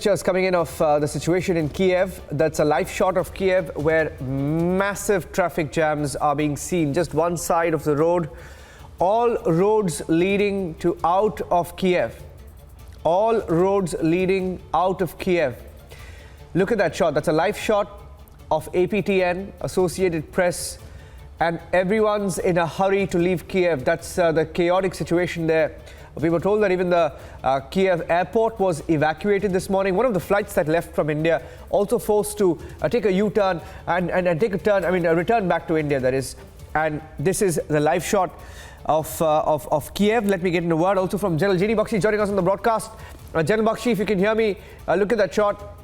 pictures coming in of the situation in Kiev. That's a live shot of Kiev where massive traffic jams are being seen. Just one side of the road. All roads leading to out of Kiev. All roads leading out of Kiev. Look at that shot. That's a live shot of APTN, Associated Press, and everyone's in a hurry to leave Kiev. That's the chaotic situation there. We were told that even the Kiev airport was evacuated this morning. One of the flights that left from India also forced to take a U-turn and take a turn, a return back to India, that is. And this is the live shot of Kiev. Let me get in a word also from General J.D. Bakshi joining us on the broadcast. General Bakshi, if you can hear me, look at that shot.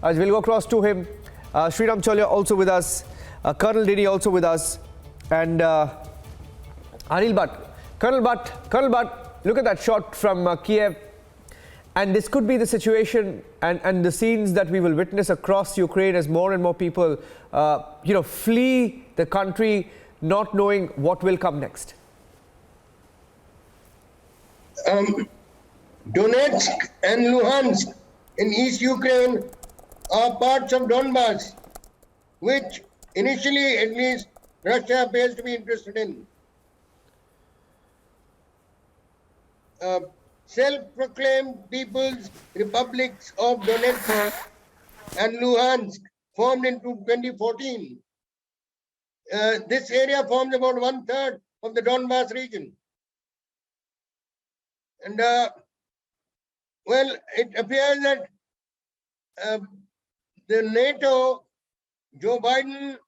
We'll go across to him. Sriram Cholia also with us. Colonel Dini also with us. And Anil Bhatt. Colonel Bhatt, look at that shot from Kiev, and this could be the situation and the scenes that we will witness across Ukraine as more and more people, flee the country, not knowing what will come next. Donetsk and Luhansk in East Ukraine are parts of Donbas, which initially, at least, Russia appears to be interested in. Self-proclaimed People's Republics of Donetsk and Luhansk formed in 2014. This area forms about 1/3 of the Donbas region. And it appears that the NATO, Joe Biden,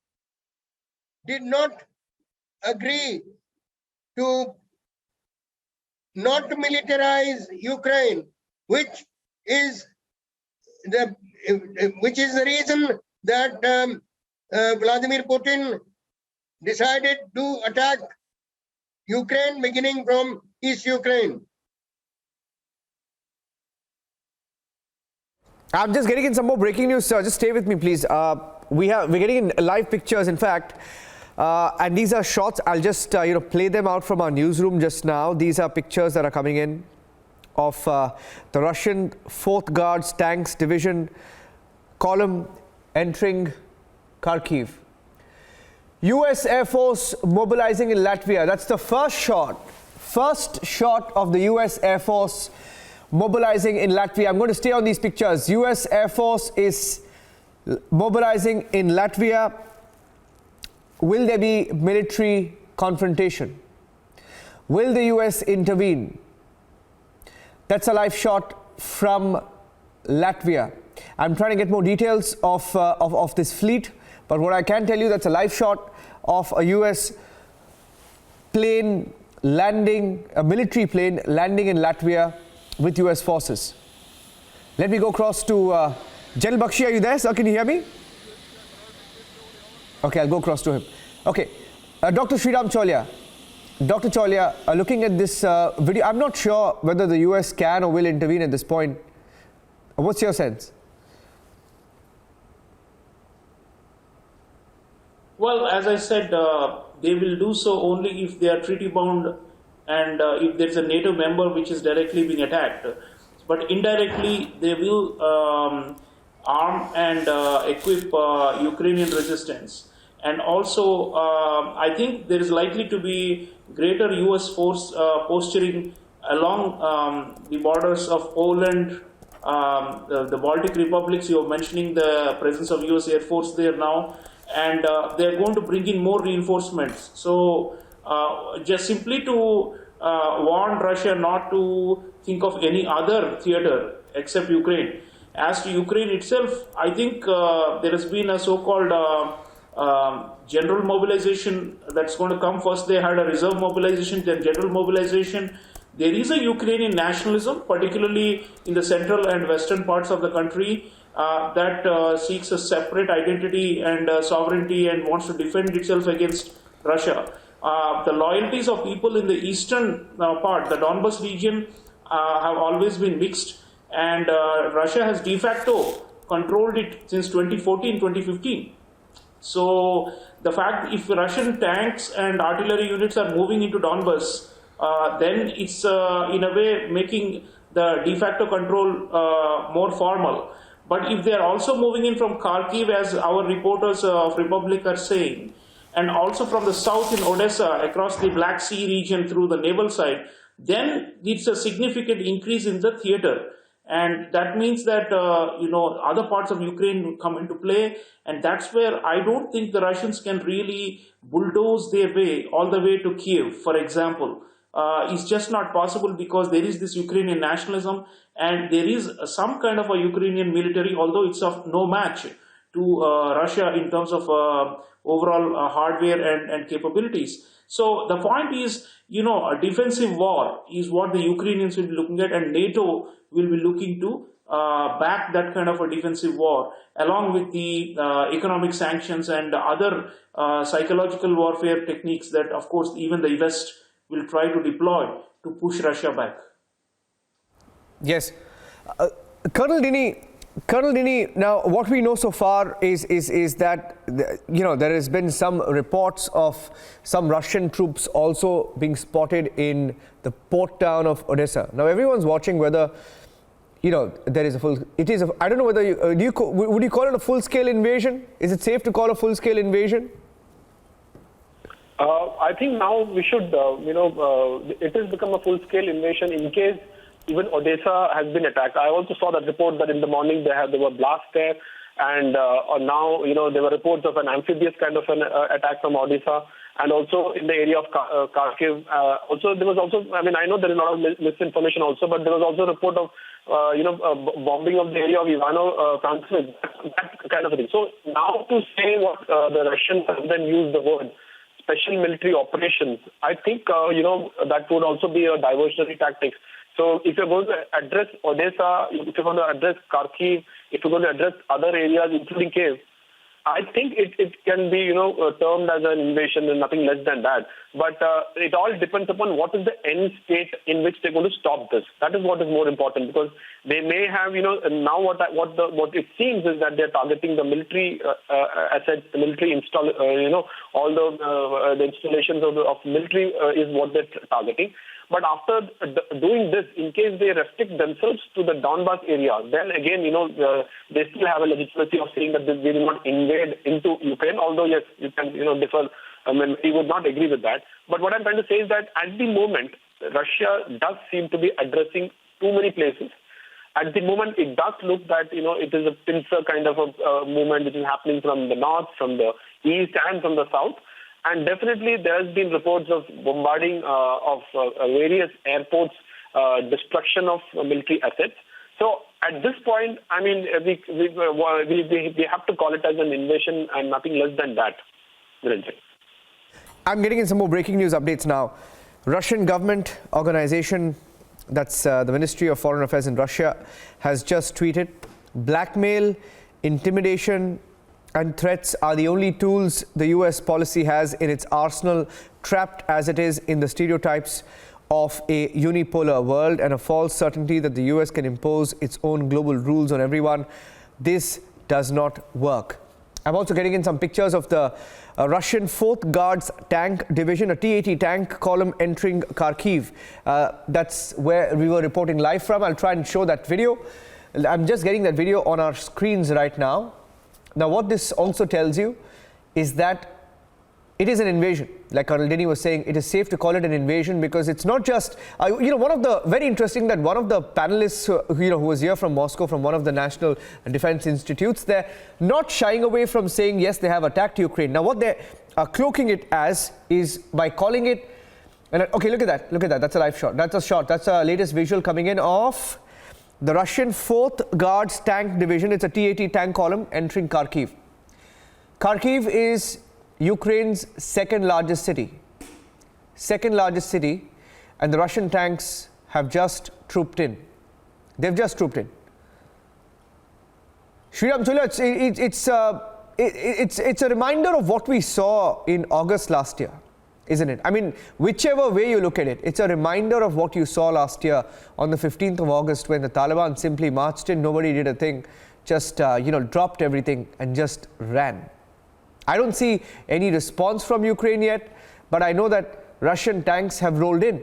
did not agree to not to militarize Ukraine, which is the reason that Vladimir Putin decided to attack Ukraine, beginning from East Ukraine. I'm just getting in some more breaking news, sir. Just stay with me, please. We're getting in live pictures, in fact. And these are shots. I'll just play them out from our newsroom just now. These are pictures that are coming in of the Russian 4th Guards Tanks Division column entering Kharkiv. US Air Force mobilizing in Latvia. That's the first shot of the US Air Force mobilizing in Latvia. I'm going to stay on these pictures. US Air Force is mobilizing in Latvia. Will there be military confrontation? Will the US intervene? That's a live shot from Latvia. I'm trying to get more details of this fleet, but what I can tell you, that's a live shot of a US plane landing, a military plane landing in Latvia with US forces. Let me go across to General Bakshi. Are you there, sir? Can you hear me? Okay, I'll go across to him. Okay, Dr. Sriram Cholia. Dr. Cholia, looking at this video, I'm not sure whether the US can or will intervene at this point. What's your sense? Well, as I said, they will do so only if they are treaty bound and if there is a NATO member which is directly being attacked. But indirectly, they will arm and equip Ukrainian resistance. And also, I think there is likely to be greater US force posturing along the borders of Poland, the Baltic republics. You are mentioning the presence of US Air Force there now, and they are going to bring in more reinforcements. So just simply to warn Russia not to think of any other theater except Ukraine. As to Ukraine itself, I think there has been a so-called general mobilization that's going to come. First they had a reserve mobilization, then general mobilization. There is a Ukrainian nationalism, particularly in the central and western parts of the country, that seeks a separate identity and sovereignty and wants to defend itself against Russia. The loyalties of people in the eastern part, the Donbas region, have always been mixed, and Russia has de facto controlled it since 2014-2015. So the fact if Russian tanks and artillery units are moving into Donbas, then it's in a way making the de facto control more formal. But if they are also moving in from Kharkiv, as our reporters of Republic are saying, and also from the south in Odessa across the Black Sea region through the naval side, then it's a significant increase in the theater. And that means that, other parts of Ukraine will come into play. And that's where I don't think the Russians can really bulldoze their way all the way to Kiev, for example. It's just not possible because there is this Ukrainian nationalism and there is some kind of a Ukrainian military, although it's of no match to Russia in terms of overall hardware and capabilities. So the point is, a defensive war is what the Ukrainians will be looking at, and NATO will be looking to back that kind of a defensive war, along with the economic sanctions and other psychological warfare techniques that, of course, even the West will try to deploy to push Russia back. Yes. Colonel Dini, now what we know so far is that, there has been some reports of some Russian troops also being spotted in the port town of Odessa. Now everyone's watching whether, there is I don't know whether would you call it a full-scale invasion? Is it safe to call a full-scale invasion? I think now we should, it has become a full-scale invasion in case even Odessa has been attacked. I also saw that report that in the morning there were blasts there, and now, there were reports of an amphibious kind of an attack from Odessa, and also in the area of Kharkiv. Also, there was also, I know there is a lot of misinformation also, but there was also a report of, bombing of the area of Ivano-Frankivsk, that kind of a thing. So now to say what the Russians have then used the word special military operations, I think, that would also be a diversionary tactic. So if you're going to address Odessa, if you're going to address Kharkiv, if you're going to address other areas, including Kiev, I think it can be, termed as an invasion and nothing less than that. But it all depends upon what is the end state in which they're going to stop this. That is what is more important, because they may have, now what it seems is that they're targeting the military assets, the military all the installations of military is what they're targeting. But after doing this, in case they restrict themselves to the Donbas area, then again, they still have a legitimacy of saying that they will not invade into Ukraine, although yes, you can, differ. We would not agree with that. But what I'm trying to say is that at the moment, Russia does seem to be addressing too many places. At the moment, it does look that, it is a pincer kind of a movement which is happening from the north, from the east, and from the south. And definitely there has been reports of bombarding of various airports, destruction of military assets. So at this point, we have to call it as an invasion and nothing less than that. Niranjan. I'm getting in some more breaking news updates now. Russian government organization, that's the Ministry of Foreign Affairs in Russia, has just tweeted, blackmail, intimidation, and threats are the only tools the US policy has in its arsenal, trapped as it is in the stereotypes of a unipolar world and a false certainty that the US can impose its own global rules on everyone. This does not work. I'm also getting in some pictures of the Russian 4th Guards Tank Division, a T-80 tank column entering Kharkiv. That's where we were reporting live from. I'll try and show that video. I'm just getting that video on our screens right now. Now, what this also tells you is that it is an invasion. Like Colonel Dini was saying, it is safe to call it an invasion because it's not just, one of the, very interesting that one of the panelists, who was here from Moscow, from one of the national defense institutes, they're not shying away from saying, yes, they have attacked Ukraine. Now, what they are cloaking it as is by calling it, and okay, look at that, that's a live shot. That's a latest visual coming in of the Russian 4th Guards Tank Division. It's a T-80 tank column entering Kharkiv. Kharkiv is Ukraine's second largest city, and the Russian tanks have just trooped in. They've just trooped in. Sriram Chula, it's a reminder of what we saw in August last year, isn't it? I mean, whichever way you look at it, it's a reminder of what you saw last year on the 15th of August when the Taliban simply marched in, nobody did a thing, just, dropped everything and just ran. I don't see any response from Ukraine yet, but I know that Russian tanks have rolled in.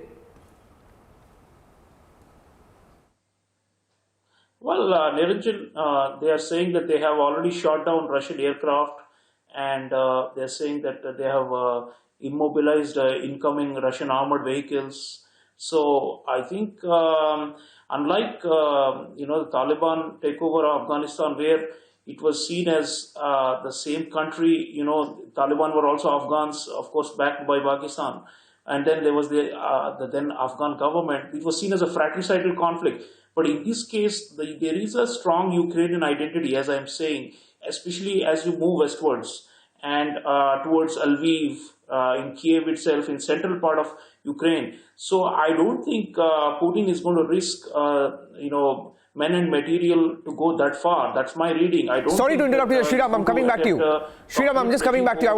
Well, Niranjan, they are saying that they have already shot down Russian aircraft, and they're saying that they have immobilized incoming Russian armored vehicles. So I think, unlike the Taliban takeover of Afghanistan, where it was seen as the same country, Taliban were also Afghans, of course, backed by Pakistan. And then there was the then Afghan government. It was seen as a fratricidal conflict. But in this case, there is a strong Ukrainian identity, as I'm saying, especially as you move westwards and towards Lviv, in Kiev itself, in central part of Ukraine. So I don't think Putin is going to risk, men and material to go that far. That's my reading. I don't. Sorry to think interrupt that, you, Sriram. I'm coming back to you. Sriram, I'm just coming back to you. I want